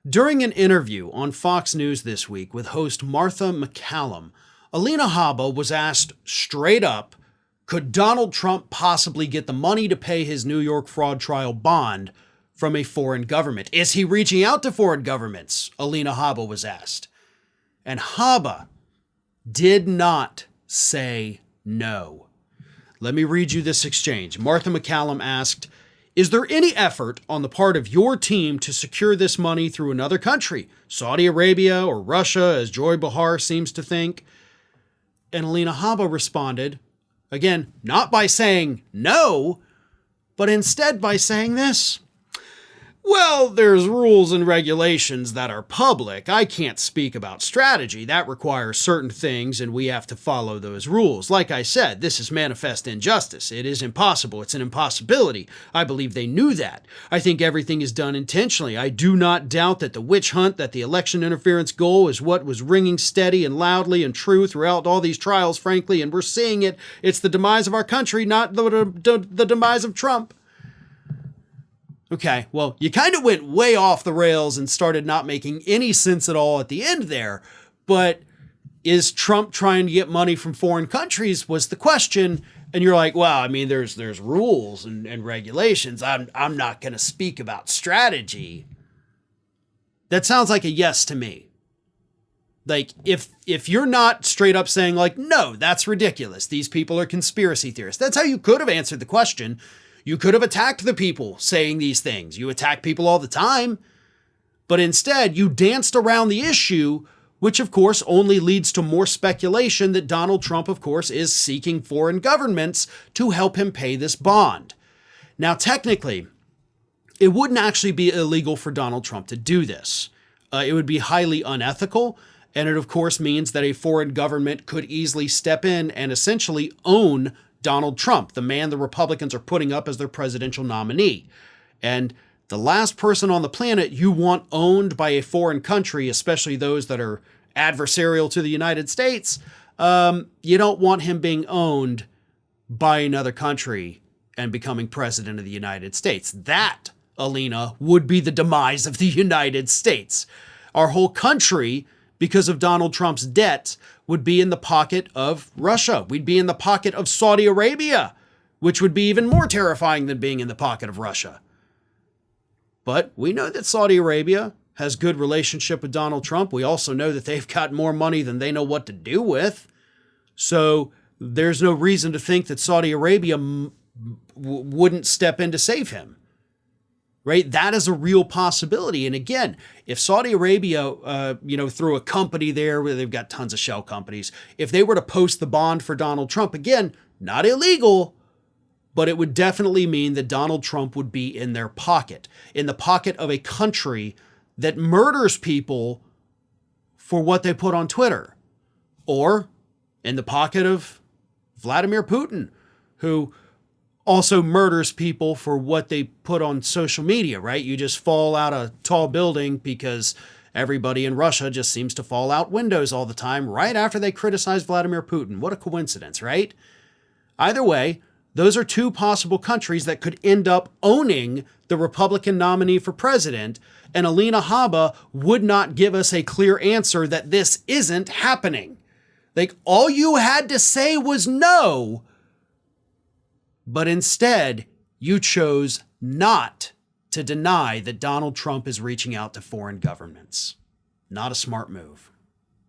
During an interview on Fox News this week with host Martha McCallum, Alina Habba was asked straight up, could Donald Trump possibly get the money to pay his New York fraud trial bond from a foreign government? Is he reaching out to foreign governments? Alina Habba was asked. And Habba did not say no. Let me read you this exchange. Martha McCallum asked, is there any effort on the part of your team to secure this money through another country, Saudi Arabia or Russia, as Joy Behar seems to think? And Alina Habba responded, again, not by saying no, but instead by saying this. Well, there's rules and regulations that are public. I can't speak about strategy. That requires certain things, and we have to follow those rules. Like I said, this is manifest injustice. It is impossible. It's an impossibility. I believe they knew that. I think everything is done intentionally. I do not doubt that the witch hunt, that the election interference goal is what was ringing steady and loudly and true throughout all these trials, frankly, and we're seeing it. It's the demise of our country, not the demise of Trump. Okay, well, you kind of went way off the rails and started not making any sense at all at the end there. But is Trump trying to get money from foreign countries was the question. And you're like, well, I mean, there's rules and regulations. I'm not going to speak about strategy. That sounds like a yes to me. Like, if you're not straight up saying like, no, that's ridiculous. These people are conspiracy theorists. That's how you could have answered the question. You could have attacked the people saying these things. You attack people all the time. But instead, you danced around the issue, which, of course, only leads to more speculation that Donald Trump, of course, is seeking foreign governments to help him pay this bond. Now, technically, it wouldn't actually be illegal for Donald Trump to do this. It would be highly unethical. And it, of course, means that a foreign government could easily step in and essentially own Donald Trump, the man the Republicans are putting up as their presidential nominee. And the last person on the planet you want owned by a foreign country, especially those that are adversarial to the United States, you don't want him being owned by another country and becoming president of the United States. That, Alina, would be the demise of the United States. Our whole country, because of Donald Trump's debt, would be in the pocket of Russia. We'd be in the pocket of Saudi Arabia, which would be even more terrifying than being in the pocket of Russia. But we know that Saudi Arabia has good relationship with Donald Trump. We also know that they've got more money than they know what to do with. So there's no reason to think that Saudi Arabia wouldn't step in to save him. Right? That is a real possibility. And again, if Saudi Arabia, through a company there where they've got tons of shell companies, if they were to post the bond for Donald Trump, again, not illegal, but it would definitely mean that Donald Trump would be in their pocket, in the pocket of a country that murders people for what they put on Twitter, or in the pocket of Vladimir Putin, who also murders people for what they put on social media, right? You just fall out a tall building because everybody in Russia just seems to fall out windows all the time right after they criticize Vladimir Putin. What a coincidence, right? Either way, those are two possible countries that could end up owning the Republican nominee for president, and Alina Habba would not give us a clear answer that this isn't happening. Like, all you had to say was no, but instead, you chose not to deny that Donald Trump is reaching out to foreign governments. Not a smart move.